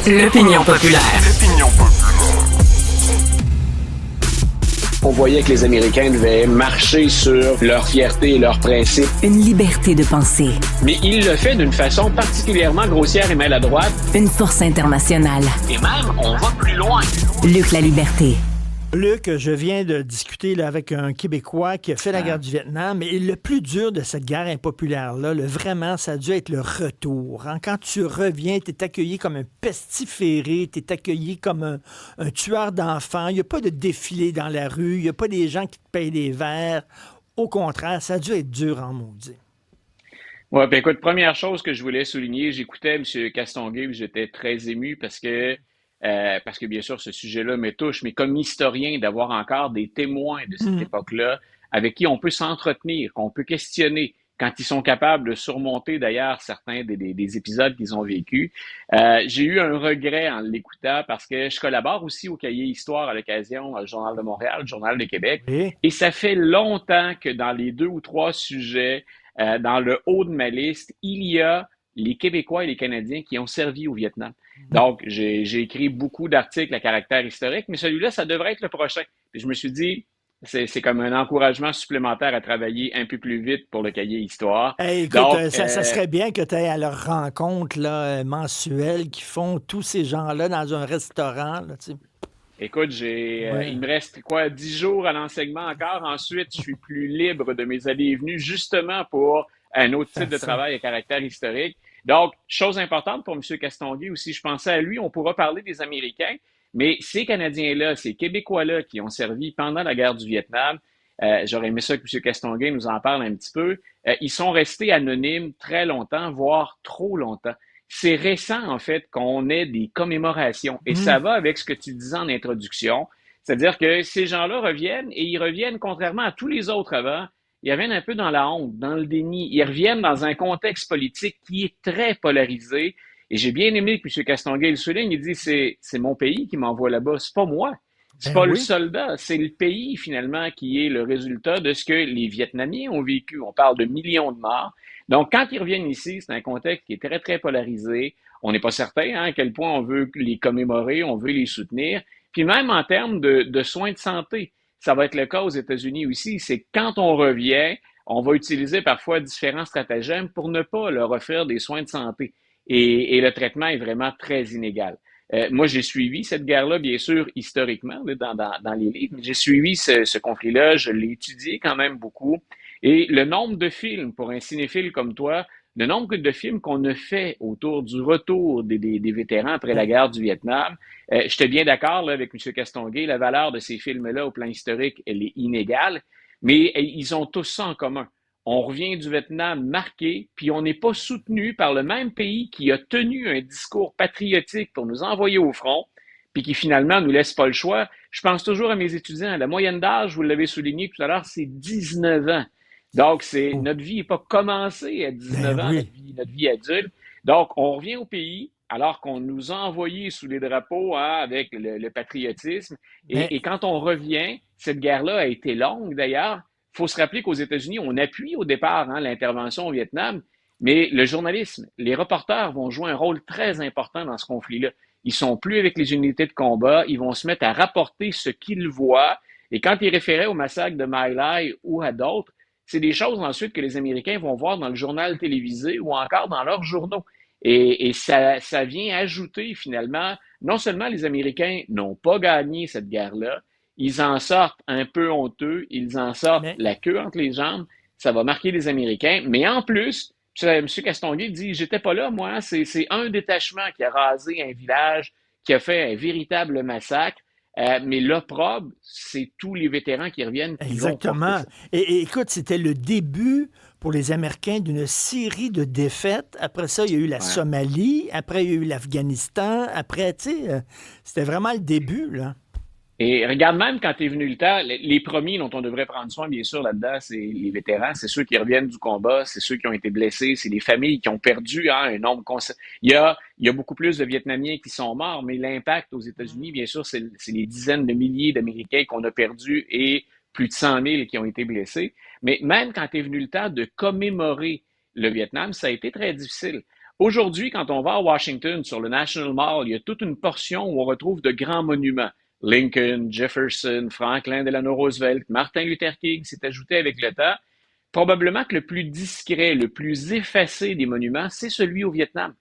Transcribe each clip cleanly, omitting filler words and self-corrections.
L'opinion populaire. On voyait que les Américains devaient marcher sur leur fierté et leurs principes. Une liberté de penser. Mais il le fait d'une façon particulièrement grossière et maladroite. Une force internationale. Et même, on va plus loin. Luc La Liberté. Luc, je viens de discuter là, avec un Québécois qui a fait la guerre du Vietnam. Et le plus dur de cette guerre impopulaire-là, vraiment, ça a dû être le retour. Hein? Quand tu reviens, tu es accueilli comme un pestiféré, tu es accueilli comme un tueur d'enfants. Il n'y a pas de défilé dans la rue, il n'y a pas des gens qui te payent des verres. Au contraire, ça a dû être dur en maudit. Oui, bien écoute, première chose que je voulais souligner, j'écoutais M. Castonguay, j'étais très ému parce que bien sûr, ce sujet-là me touche, mais comme historien, d'avoir encore des témoins de cette époque-là avec qui on peut s'entretenir, qu'on peut questionner quand ils sont capables de surmonter d'ailleurs certains des épisodes qu'ils ont vécus. J'ai eu un regret en l'écoutant parce que je collabore aussi au cahier Histoire à l'occasion, le Journal de Montréal, le Journal de Québec, et ça fait longtemps que dans les 2 ou 3 sujets, dans le haut de ma liste, il y a les Québécois et les Canadiens qui ont servi au Vietnam. Donc, j'ai écrit beaucoup d'articles à caractère historique, mais celui-là, ça devrait être le prochain. Puis je me suis dit, c'est comme un encouragement supplémentaire à travailler un peu plus vite pour le cahier Histoire. Hey, écoute, donc, ça serait bien que tu ailles à leur rencontre là, mensuelle qui font tous ces gens-là dans un restaurant. Là, tu sais. Écoute, il me reste 10 jours à l'enseignement encore. Ensuite, je suis plus libre de mes allées et venues justement pour un autre type de travail à caractère historique. Donc, chose importante pour M. Castonguay aussi, je pensais à lui, on pourra parler des Américains, mais ces Canadiens-là, ces Québécois-là qui ont servi pendant la guerre du Vietnam, j'aurais aimé ça que M. Castonguay nous en parle un petit peu, ils sont restés anonymes très longtemps, voire trop longtemps. C'est récent, en fait, qu'on ait des commémorations. Et ça va avec ce que tu disais en introduction. C'est-à-dire que ces gens-là reviennent et ils reviennent, contrairement à tous les autres avant, ils reviennent un peu dans la honte, dans le déni. Ils reviennent dans un contexte politique qui est très polarisé. Et j'ai bien aimé que M. Castonguay le souligne. Il dit, c'est mon pays qui m'envoie là-bas. C'est pas moi. C'est pas le soldat. C'est le pays, finalement, qui est le résultat de ce que les Vietnamiens ont vécu. On parle de millions de morts. Donc, quand ils reviennent ici, c'est un contexte qui est très, très polarisé. On n'est pas certain à quel point on veut les commémorer, on veut les soutenir. Puis même en termes de soins de santé, ça va être le cas aux États-Unis aussi. C'est que quand on revient, on va utiliser parfois différents stratagèmes pour ne pas leur offrir des soins de santé. Et le traitement est vraiment très inégal. Moi, j'ai suivi cette guerre-là, bien sûr, historiquement, dans les livres, mais j'ai suivi ce conflit-là, je l'ai étudié quand même beaucoup. Et le nombre de films, pour un cinéphile comme toi, le nombre de films qu'on a fait autour du retour des vétérans après la guerre du Vietnam, j'étais bien d'accord là, avec M. Castonguay, la valeur de ces films-là au plan historique, elle est inégale, mais ils ont tous ça en commun. On revient du Vietnam marqué, puis on n'est pas soutenu par le même pays qui a tenu un discours patriotique pour nous envoyer au front, puis qui finalement nous laisse pas le choix. Je pense toujours à mes étudiants. La moyenne d'âge, vous l'avez souligné tout à l'heure, c'est 19 ans. Donc, notre vie n'est pas commencée à 19 ans, notre vie adulte. Donc, on revient au pays alors qu'on nous a envoyés sous les drapeaux avec le patriotisme. Et quand on revient, cette guerre-là a été longue d'ailleurs. Il faut se rappeler qu'aux États-Unis, on appuie au départ l'intervention au Vietnam, mais le journalisme, les reporters vont jouer un rôle très important dans ce conflit-là. Ils sont plus avec les unités de combat, ils vont se mettre à rapporter ce qu'ils voient. Et quand ils référaient au massacre de My Lai ou à d'autres, c'est des choses ensuite que les Américains vont voir dans le journal télévisé ou encore dans leurs journaux. Et ça vient ajouter finalement, non seulement les Américains n'ont pas gagné cette guerre-là, ils en sortent un peu honteux, ils en sortent la queue entre les jambes, ça va marquer les Américains, mais en plus, M. Castonguay dit, j'étais pas là, moi, c'est un détachement qui a rasé un village, qui a fait un véritable massacre, mais l'opprobre, c'est tous les vétérans qui reviennent. Exactement. Et écoute, c'était le début pour les Américains d'une série de défaites. Après ça, il y a eu la Somalie, après il y a eu l'Afghanistan, après, tu sais, c'était vraiment le début, là. Et regarde même quand est venu le temps, les premiers dont on devrait prendre soin, bien sûr, là-dedans, c'est les vétérans, c'est ceux qui reviennent du combat, c'est ceux qui ont été blessés, c'est les familles qui ont perdu un nombre conséquent. Il y a beaucoup plus de Vietnamiens qui sont morts, mais l'impact aux États-Unis, bien sûr, c'est les dizaines de milliers d'Américains qu'on a perdus et plus de 100 000 qui ont été blessés. Mais même quand est venu le temps de commémorer le Vietnam, ça a été très difficile. Aujourd'hui, quand on va à Washington, sur le National Mall, il y a toute une portion où on retrouve de grands monuments. Lincoln, Jefferson, Franklin Delano Roosevelt, Martin Luther King s'est ajouté avec le temps. Probablement que le plus discret, le plus effacé des monuments, c'est celui au Vietnam.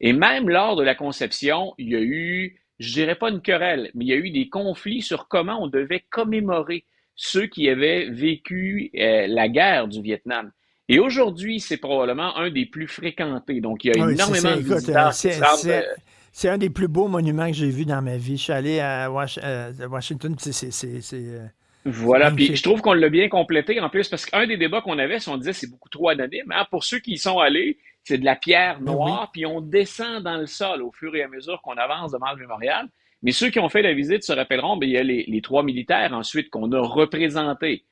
Et même lors de la conception, il y a eu, je dirais pas une querelle, mais il y a eu des conflits sur comment on devait commémorer ceux qui avaient vécu la guerre du Vietnam. Et aujourd'hui, c'est probablement un des plus fréquentés. Donc, il y a Oui, c'est ça. énormément de Écoute, visiteurs qui se rendent. c'est un des plus beaux monuments que j'ai vus dans ma vie. Je suis allé à Washington, puis c'est Voilà, puis je magnifique. trouve qu'on l'a bien complété en plus, parce qu'un des débats qu'on avait, c'est on disait c'est beaucoup trop anonyme. Hein? Pour ceux qui y sont allés, c'est de la pierre Ben oui. noire, puis on descend dans le sol au fur et à mesure qu'on avance devant le mémorial. Mais ceux qui ont fait la visite se rappelleront, ben, il y a les trois militaires ensuite qu'on a représentés.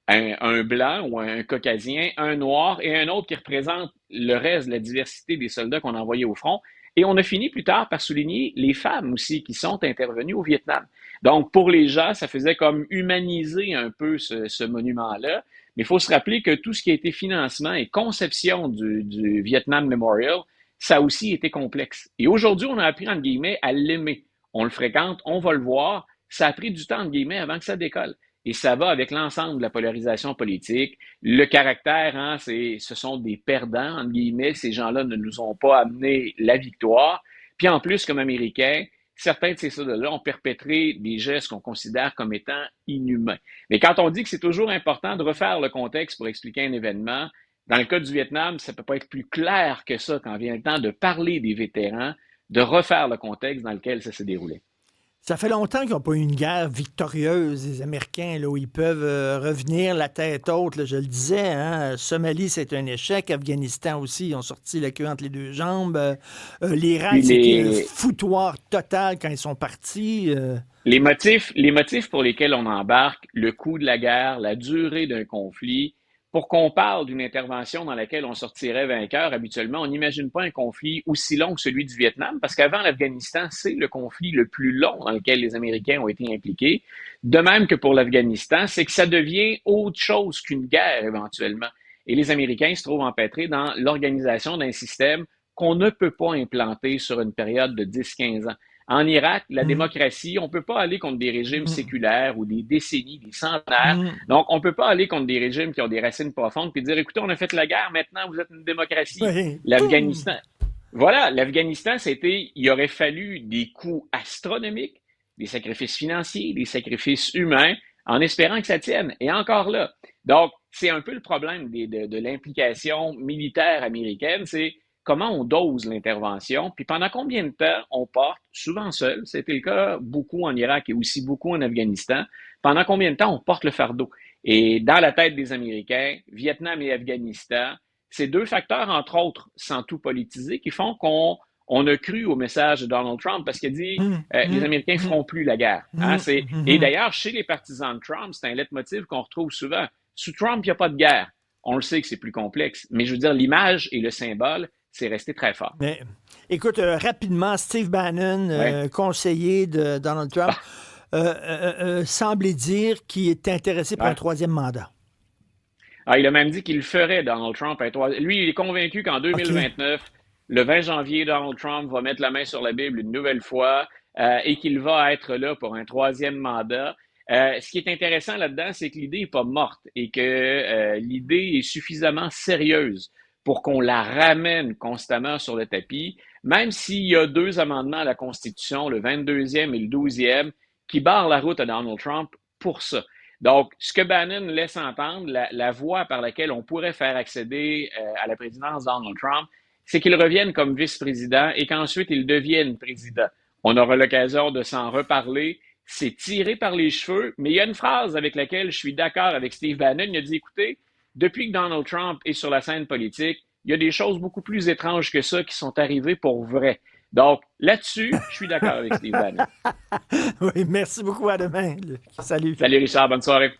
Un blanc ou un caucasien, un noir et un autre qui représente le reste de la diversité des soldats qu'on a envoyés au front. Et on a fini plus tard par souligner les femmes aussi qui sont intervenues au Vietnam. Donc, pour les gens, ça faisait comme humaniser un peu ce monument-là. Mais il faut se rappeler que tout ce qui a été financement et conception du Vietnam Memorial, ça a aussi été complexe. Et aujourd'hui, on a appris, entre guillemets, à l'aimer. On le fréquente, on va le voir. Ça a pris du temps, entre guillemets, avant que ça décolle. Et ça va avec l'ensemble de la polarisation politique. Le caractère, hein, ce sont des perdants, entre guillemets. Ces gens-là ne nous ont pas amené la victoire. Puis en plus, comme Américains, certains de ces soldats-là ont perpétré des gestes qu'on considère comme étant inhumains. Mais quand on dit que c'est toujours important de refaire le contexte pour expliquer un événement, dans le cas du Vietnam, ça ne peut pas être plus clair que ça quand vient le temps de parler des vétérans, de refaire le contexte dans lequel ça s'est déroulé. Ça fait longtemps qu'ils n'ont pas eu une guerre victorieuse, les Américains, là, où ils peuvent revenir la tête haute. Là, je le disais, hein, Somalie, c'est un échec. Afghanistan aussi, ils ont sorti la queue entre les deux jambes. Puis L'Irak, c'était un foutoir total quand ils sont partis. les motifs pour lesquels on embarque, le coût de la guerre, la durée d'un conflit, pour qu'on parle d'une intervention dans laquelle on sortirait vainqueur, habituellement, on n'imagine pas un conflit aussi long que celui du Vietnam, parce qu'avant l'Afghanistan, c'est le conflit le plus long dans lequel les Américains ont été impliqués. De même que pour l'Afghanistan, c'est que ça devient autre chose qu'une guerre éventuellement. Et les Américains se trouvent empêtrés dans l'organisation d'un système qu'on ne peut pas implanter sur une période de 10-15 ans. En Irak, la Mm, démocratie, on ne peut pas aller contre des régimes mm, séculaires ou des décennies, des centenaires. mm. Donc, on ne peut pas aller contre des régimes qui ont des racines profondes puis dire, écoutez, on a fait la guerre, maintenant vous êtes une démocratie. Oui. Poum! L'Afghanistan, voilà, l'Afghanistan, il aurait fallu des coûts astronomiques, des sacrifices financiers, des sacrifices humains, en espérant que ça tienne. Et encore là. Donc, c'est un peu le problème de l'implication militaire américaine, c'est comment on dose l'intervention, puis pendant combien de temps on porte, souvent seul, c'était le cas beaucoup en Irak et aussi beaucoup en Afghanistan, pendant combien de temps on porte le fardeau. Et dans la tête des Américains, Vietnam et Afghanistan, c'est deux facteurs, entre autres, sans tout politiser, qui font qu'on a cru au message de Donald Trump parce qu'il a dit Mm, les mm, Américains ne mm, feront plus la guerre. Hein? mm, Et mm. d'ailleurs, chez les partisans de Trump, c'est un leitmotiv qu'on retrouve souvent. Sous Trump, il n'y a pas de guerre. On le sait que c'est plus complexe, mais je veux dire, l'image et le symbole, c'est resté très fort. Mais, écoute, rapidement, Steve Bannon, Ouais. conseiller de Donald Trump, Ah, semblait dire qu'il est intéressé pour un ouais. troisième mandat. Ah, il a même dit qu'il le ferait, Donald Trump. Lui, il est convaincu qu'en OK. 2029, le 20 janvier, Donald Trump va mettre la main sur la Bible une nouvelle fois et qu'il va être là pour un troisième mandat. Ce qui est intéressant là-dedans, c'est que l'idée n'est pas morte et que l'idée est suffisamment sérieuse pour qu'on la ramène constamment sur le tapis, même s'il y a deux amendements à la Constitution, le 22e et le 12e, qui barrent la route à Donald Trump pour ça. Donc, ce que Bannon laisse entendre, la voie par laquelle on pourrait faire accéder à la présidence Donald Trump, c'est qu'il revienne comme vice-président et qu'ensuite il devienne président. On aura l'occasion de s'en reparler. C'est tiré par les cheveux, mais il y a une phrase avec laquelle je suis d'accord avec Steve Bannon. Il a dit, écoutez, depuis que Donald Trump est sur la scène politique, il y a des choses beaucoup plus étranges que ça qui sont arrivées pour vrai. Donc, là-dessus, je suis d'accord avec Steve Bannon. Oui, merci beaucoup. À demain. Salut. Salut Richard, bonne soirée.